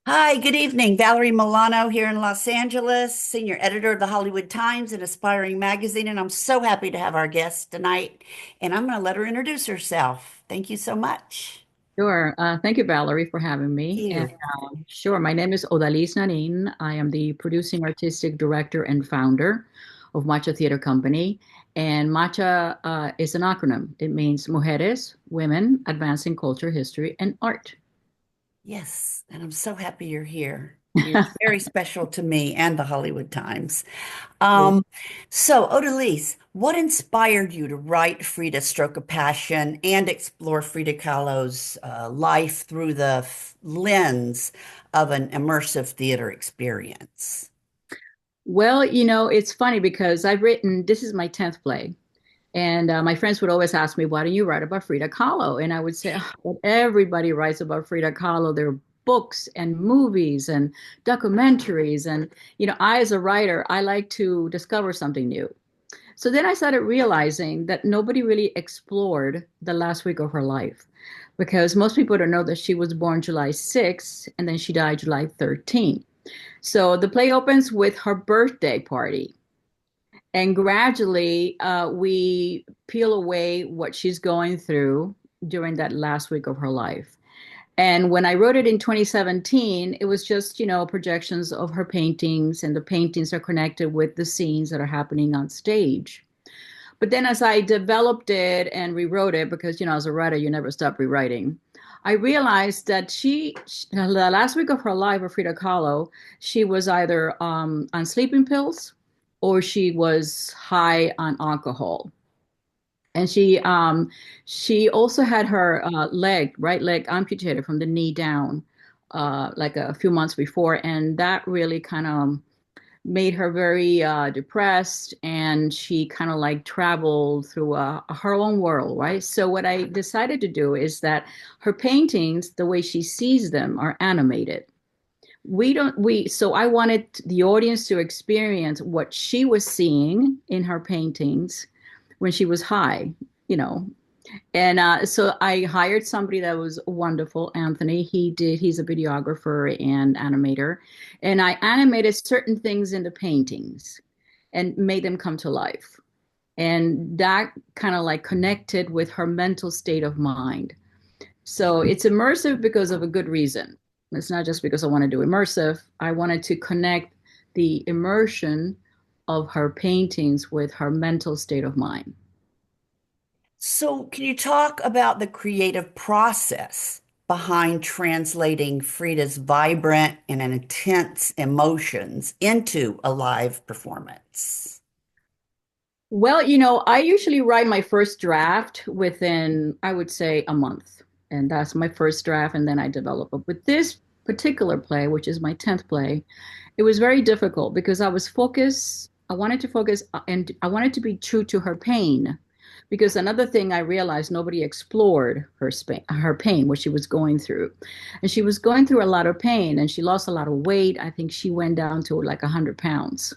Hi, good evening. Valerie Milano here in Los Angeles, senior editor of the Hollywood Times, an aspiring magazine, and I'm so happy to have our guest tonight. And I'm going to let her introduce herself. Thank you so much. Sure. Thank you, Valerie, for having Thank me. And you. sure, my name is Odalys Nanin. I am the producing artistic director and founder of Matcha Theater Company. And Matcha is an acronym. It means Mujeres Women Advancing Culture, History, and Art. Yes, and I'm so happy you're here. You're very special to me and the Hollywood Times. Um, so, Odalys, what inspired you to write Frida Stroke of Passion and explore Frida Kahlo's life through the lens of an immersive theater experience? Well, it's funny because this is my 10th play. And my friends would always ask me, why don't you write about Frida Kahlo? And I would say, oh, well, everybody writes about Frida Kahlo. There are books and movies and documentaries. And, I, as a writer, I like to discover something new. So then I started realizing that nobody really explored the last week of her life because most people don't know that she was born July 6th and then she died July 13th. So the play opens with her birthday party. And gradually, we peel away what she's going through during that last week of her life. And when I wrote it in 2017, it was just, projections of her paintings, and the paintings are connected with the scenes that are happening on stage. But then as I developed it and rewrote it, because, as a writer, you never stop rewriting, I realized that the last week of her life, of Frida Kahlo, she was either on sleeping pills or she was high on alcohol. And she also had her right leg amputated from the knee down, like a few months before, and that really kind of made her very depressed, and she kind of like traveled through her own world, right? So what I decided to do is that her paintings, the way she sees them, are animated. We don't we So I wanted the audience to experience what she was seeing in her paintings when she was high, you know. And so I hired somebody that was wonderful, Anthony. He's a videographer and animator. And I animated certain things in the paintings and made them come to life. And that kind of like connected with her mental state of mind. So it's immersive because of a good reason. It's not just because I want to do immersive. I wanted to connect the immersion of her paintings with her mental state of mind. So, can you talk about the creative process behind translating Frida's vibrant and intense emotions into a live performance? Well, I usually write my first draft within, I would say, a month. And that's my first draft, and then I develop it. With this particular play, which is my 10th play, it was very difficult because I was focused. I wanted to focus and I wanted to be true to her pain. Because another thing I realized, nobody explored her pain, what she was going through. And she was going through a lot of pain, and she lost a lot of weight. I think she went down to like 100 pounds,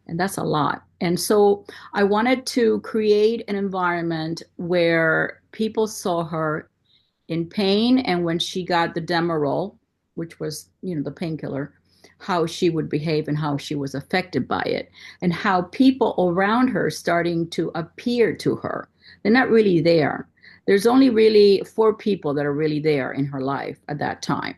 and that's a lot. And so I wanted to create an environment where people saw her in pain, and when she got the Demerol, which was, the painkiller, how she would behave and how she was affected by it, and how people around her starting to appear to her. They're not really there. There's only really four people that are really there in her life at that time.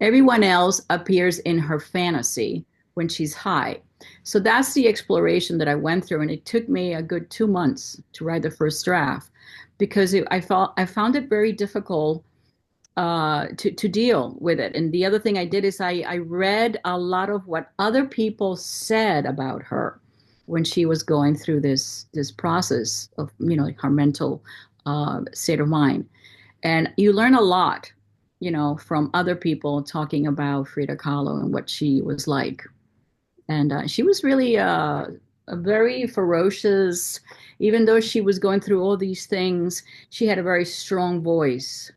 Everyone else appears in her fantasy when she's high. So that's the exploration that I went through, and it took me a good 2 months to write the first draft because I found it very difficult to deal with it. And the other thing I did is I read a lot of what other people said about her when she was going through this process of her mental state of mind. And you learn a lot, from other people talking about Frida Kahlo and what she was like. And she was really a very ferocious, even though she was going through all these things, she had a very strong voice,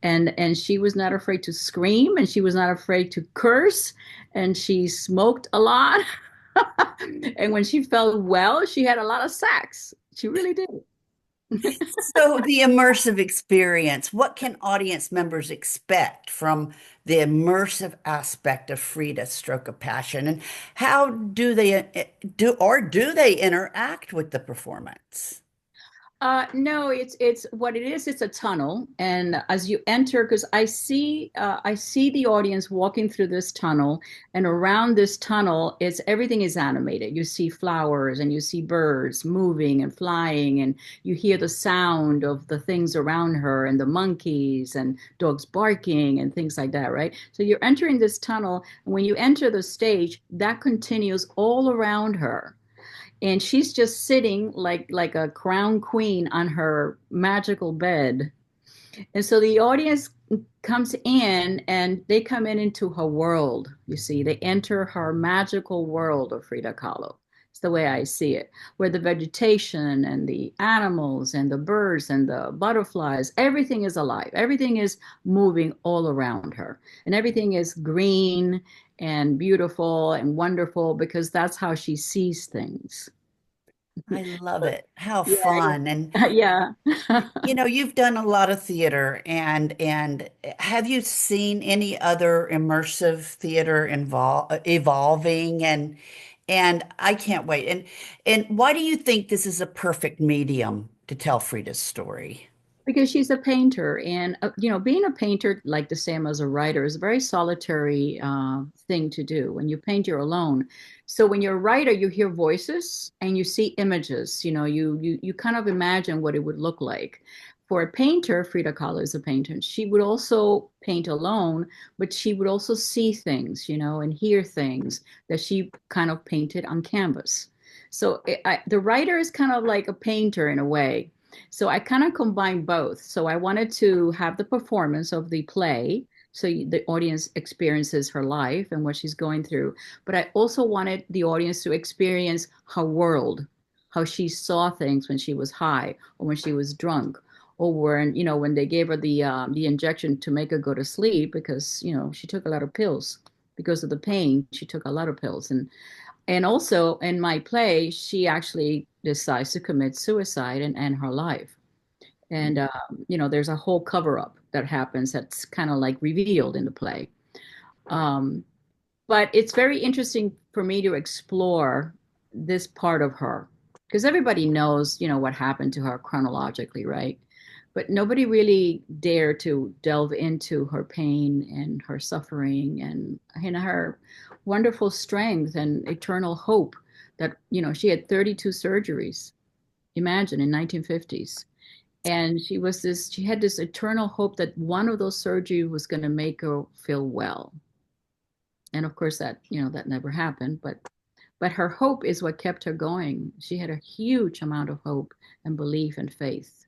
and she was not afraid to scream, and she was not afraid to curse, and she smoked a lot. And when she felt well, she had a lot of sex. She really did. So, the immersive experience, what can audience members expect from the immersive aspect of Frida Stroke of Passion? And how do they do they interact with the performance? No, it's what it is. It's a tunnel, and as you enter, because I see the audience walking through this tunnel, and around this tunnel, it's everything is animated. You see flowers, and you see birds moving and flying, and you hear the sound of the things around her, and the monkeys and dogs barking and things like that, right? So you're entering this tunnel, and when you enter the stage, that continues all around her, and she's just sitting like a crown queen on her magical bed. And so the audience comes in and they come in into her world. You see, they enter her magical world of Frida Kahlo. It's the way I see it, where the vegetation and the animals and the birds and the butterflies, everything is alive. Everything is moving all around her. And everything is green and beautiful and wonderful because that's how she sees things. I love it. How Yeah, fun. And yeah. you've done a lot of theater and have you seen any other immersive theater evolving and I can't wait. And why do you think this is a perfect medium to tell Frida's story? Because she's a painter, and being a painter, like the same as a writer, is a very solitary thing to do. When you paint, you're alone. So when you're a writer, you hear voices and you see images. You kind of imagine what it would look like. For a painter, Frida Kahlo is a painter. She would also paint alone, but she would also see things, and hear things that she kind of painted on canvas. So the writer is kind of like a painter in a way, so I kind of combined both. So I wanted to have the performance of the play, so the audience experiences her life and what she's going through. But I also wanted the audience to experience her world, how she saw things when she was high or when she was drunk, or when they gave her the injection to make her go to sleep because she took a lot of pills because of the pain. She took a lot of pills, and also in my play, she actually decides to commit suicide and end her life. And, there's a whole cover up that happens that's kind of like revealed in the play. Um, but it's very interesting for me to explore this part of her because everybody knows, what happened to her chronologically, right? But nobody really dared to delve into her pain and her suffering and her wonderful strength and eternal hope that, she had 32 surgeries. Imagine in 1950s. And she had this eternal hope that one of those surgeries was going to make her feel well. And of course that never happened, but her hope is what kept her going. She had a huge amount of hope and belief and faith.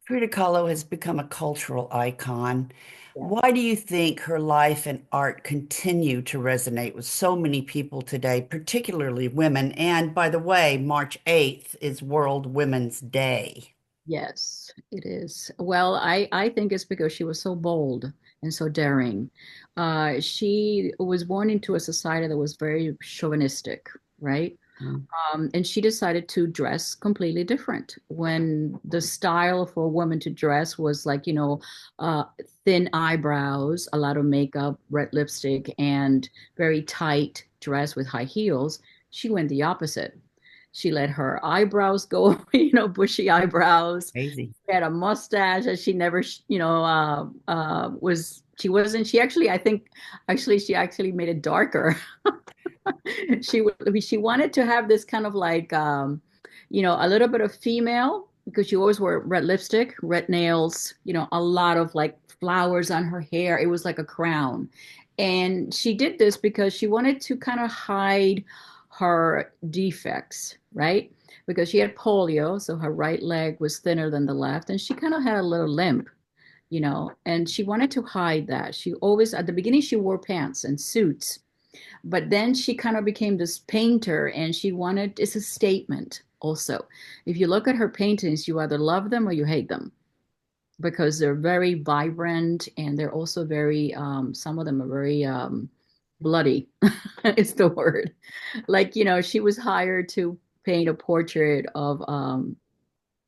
Frida Kahlo has become a cultural icon. Yeah. Why do you think her life and art continue to resonate with so many people today, particularly women? And by the way, March 8th is World Women's Day. Yes, it is. Well, I think it's because she was so bold and so daring. She was born into a society that was very chauvinistic, right? Mm. And she decided to dress completely different when the style for a woman to dress was like, uh, thin eyebrows, a lot of makeup, red lipstick, and very tight dress with high heels. She went the opposite. She let her eyebrows go, bushy eyebrows. Crazy. She had a mustache that she never, she wasn't, she actually, I think, she actually made it darker. She wanted to have this kind of like a little bit of female because she always wore red lipstick, red nails, a lot of like flowers on her hair. It was like a crown. And she did this because she wanted to kind of hide her defects, right? Because she had polio, so her right leg was thinner than the left, and she kind of had a little limp, and she wanted to hide that. She always, at the beginning, she wore pants and suits, but then she kind of became this painter and she wanted, it's a statement also. If you look at her paintings, you either love them or you hate them because they're very vibrant and they're also very, some of them are very bloody, is the word. Like, she was hired to paint a portrait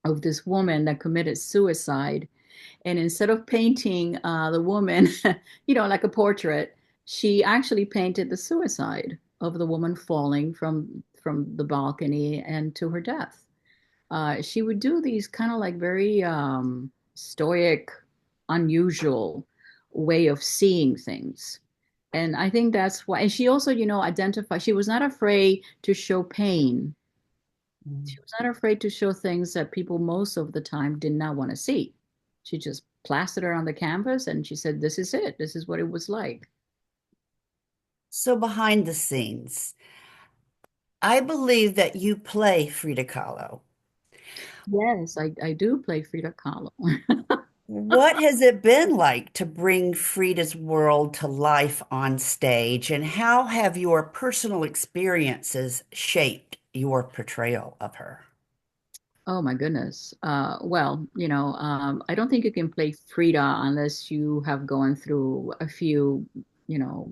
of this woman that committed suicide. And instead of painting the woman, like a portrait, she actually painted the suicide of the woman falling from the balcony and to her death. She would do these kind of like very stoic, unusual way of seeing things. And I think that's why. And she also, identified, she was not afraid to show pain. Mm. She was not afraid to show things that people most of the time did not want to see. She just plastered it on the canvas and she said, this is it. This is what it was like. So behind the scenes, I believe that you play Frida Kahlo. Yes, I do play Frida Kahlo. What has it been like to bring Frida's world to life on stage, and how have your personal experiences shaped your portrayal of her? Oh my goodness. Well, I don't think you can play Frida unless you have gone through a few, you know,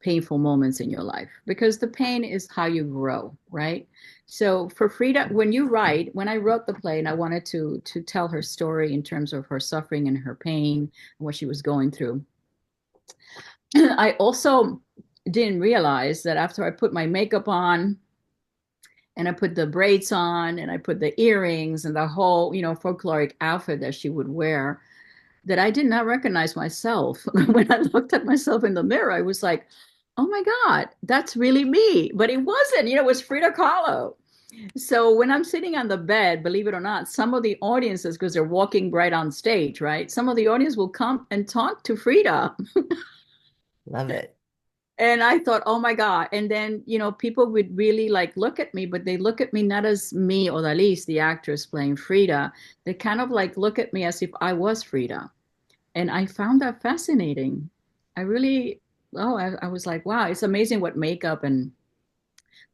painful moments in your life because the pain is how you grow, right? So for Frida, when I wrote the play and I wanted to tell her story in terms of her suffering and her pain and what she was going through, I also didn't realize that after I put my makeup on and I put the braids on and I put the earrings and the whole, folkloric outfit that she would wear, that I did not recognize myself. When I looked at myself in the mirror, I was like, oh my God, that's really me. But it wasn't, it was Frida Kahlo. So when I'm sitting on the bed, believe it or not, some of the audiences, because they're walking right on stage, right? Some of the audience will come and talk to Frida. Love it. And I thought, oh my God. And then, people would really like look at me, but they look at me not as me, Odalys, the actress playing Frida. They kind of like look at me as if I was Frida. And I found that fascinating. I really, I was like, wow, it's amazing what makeup and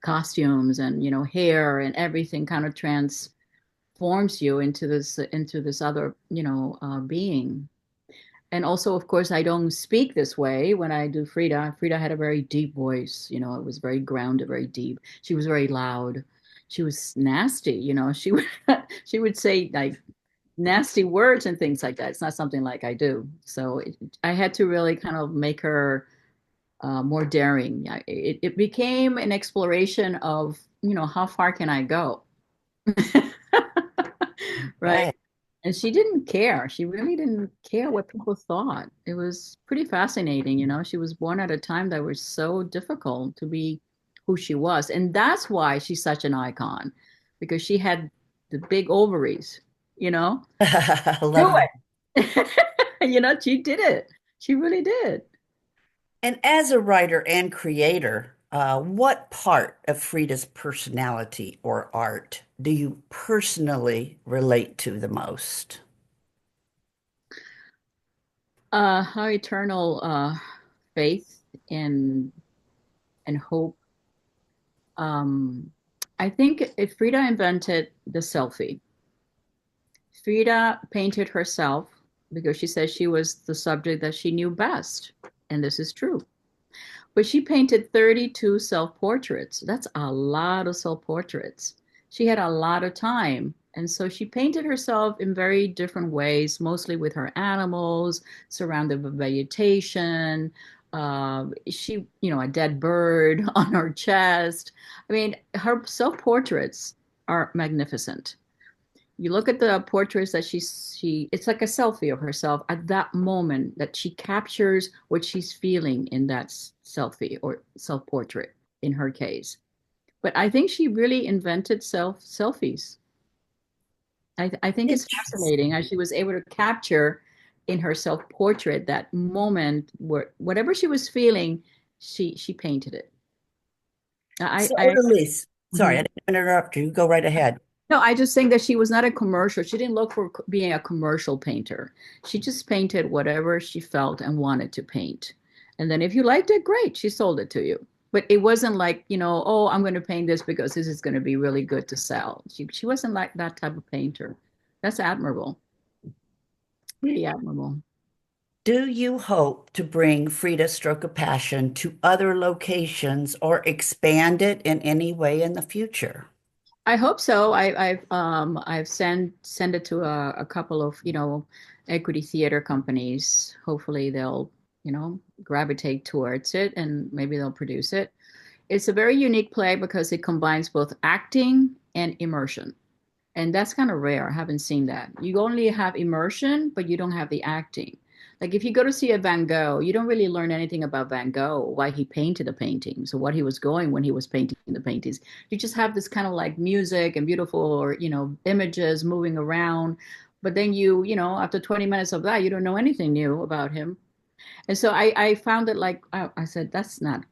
costumes and, hair and everything kind of transforms you into this other, being. And also, of course, I don't speak this way when I do Frida. Frida had a very deep voice, it was very grounded, very deep. She was very loud. She was nasty, she would she would say like nasty words and things like that. It's not something like I do. So I had to really kind of make her more daring. It became an exploration of, how far can I go? Right. Right. And she didn't care. She really didn't care what people thought. It was pretty fascinating. She was born at a time that was so difficult to be who she was. And that's why she's such an icon, because she had the big ovaries, you know? I love Do that. it. She did it. She really did. And as a writer and creator, what part of Frida's personality or art do you personally relate to the most? Her eternal faith and hope. Um, I think if Frida invented the selfie. Frida painted herself because she said she was the subject that she knew best. And this is true. But she painted 32 self portraits. That's a lot of self portraits. She had a lot of time. And so she painted herself in very different ways, mostly with her animals, surrounded by vegetation. A dead bird on her chest. I mean, her self portraits are magnificent. You look at the portraits that it's like a selfie of herself at that moment that she captures what she's feeling in that selfie or self-portrait in her case. But I think she really invented selfies. I think it's fascinating Interesting. how she was able to capture in her self-portrait that moment where whatever she was feeling, she painted it. I, So, I Odalys, sorry, I Mhm. didn't interrupt you. Go right ahead. No, I just think that she was not a commercial. She didn't look for being a commercial painter. She just painted whatever she felt and wanted to paint. And then if you liked it, great, she sold it to you. But it wasn't like, oh, I'm going to paint this because this is going to be really good to sell. She wasn't like that type of painter. That's admirable. Really admirable. Do you hope to bring Frida Stroke of Passion to other locations or expand it in any way in the future? I hope so. I've sent it to a couple of, equity theater companies. Hopefully they'll, gravitate towards it and maybe they'll produce it. It's a very unique play because it combines both acting and immersion. And that's kind of rare. I haven't seen that. You only have immersion, but you don't have the acting. Like if you go to see a Van Gogh, you don't really learn anything about Van Gogh, why he painted the paintings, or what he was going when he was painting the paintings. You just have this kind of like music and beautiful, or images moving around. But then after 20 minutes of that, you don't know anything new about him. And so I found it like I said, that's not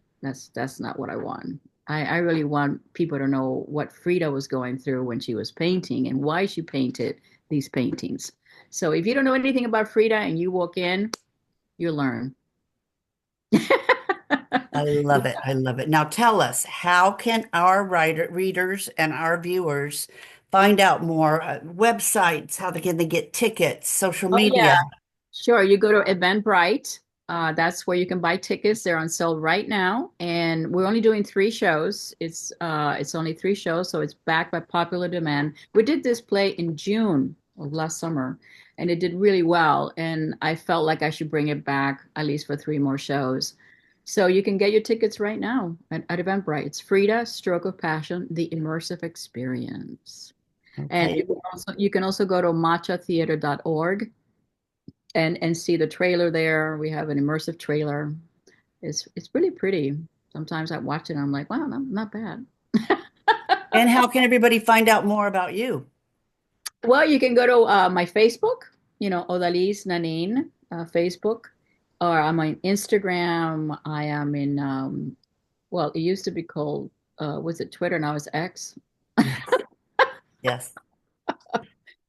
what I want. I really want people to know what Frida was going through when she was painting and why she painted these paintings. So if you don't know anything about Frida and you walk in, you learn. I love it. I love it. Now tell us, how can our readers and our viewers find out more? Websites, how can they get tickets, social Oh media? yeah, sure. You go to Eventbrite. That's where you can buy tickets. They're on sale right now, and we're only doing three shows. It's only three shows, so it's backed by popular demand. We did this play in June of last summer, and it did really well. And I felt like I should bring it back at least for three more shows. So you can get your tickets right now at Eventbrite. It's Frida, Stroke of Passion, the immersive experience. And Okay. you can also go to matchatheater.org and see the trailer there. We have an immersive trailer. It's really pretty. Sometimes I watch it and I'm like, wow, not bad. And how can everybody find out more about you? Well, you can go to my Facebook, Odalys Nanin, Facebook, or I'm on Instagram. I am in, well, it used to be called, was it Twitter? Now it's X. Yes. Yes.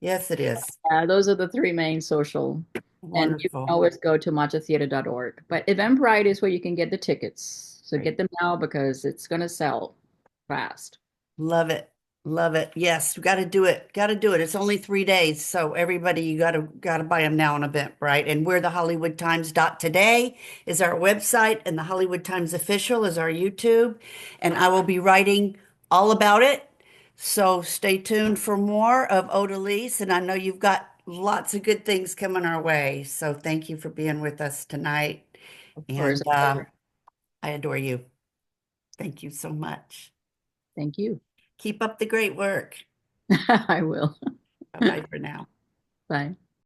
Yes, it is. Those are the three main social. And you can Wonderful. always go to matchatheater.org. But Eventbrite is where you can get the tickets. So Great. get them now because it's going to sell fast. Love it. Love it. Yes, we got to do it. Got to do it. It's only 3 days, so everybody, you got to buy them now on event, right? And we're the Hollywood Times dot today is our website, and the Hollywood Times official is our YouTube, and I will be writing all about it. So stay tuned for more of Odalys, and I know you've got lots of good things coming our way. So thank you for being with us tonight, Of course, and a pleasure. I adore you. Thank you so much. Thank you. Keep up the great work. I will. Bye bye for now. Bye.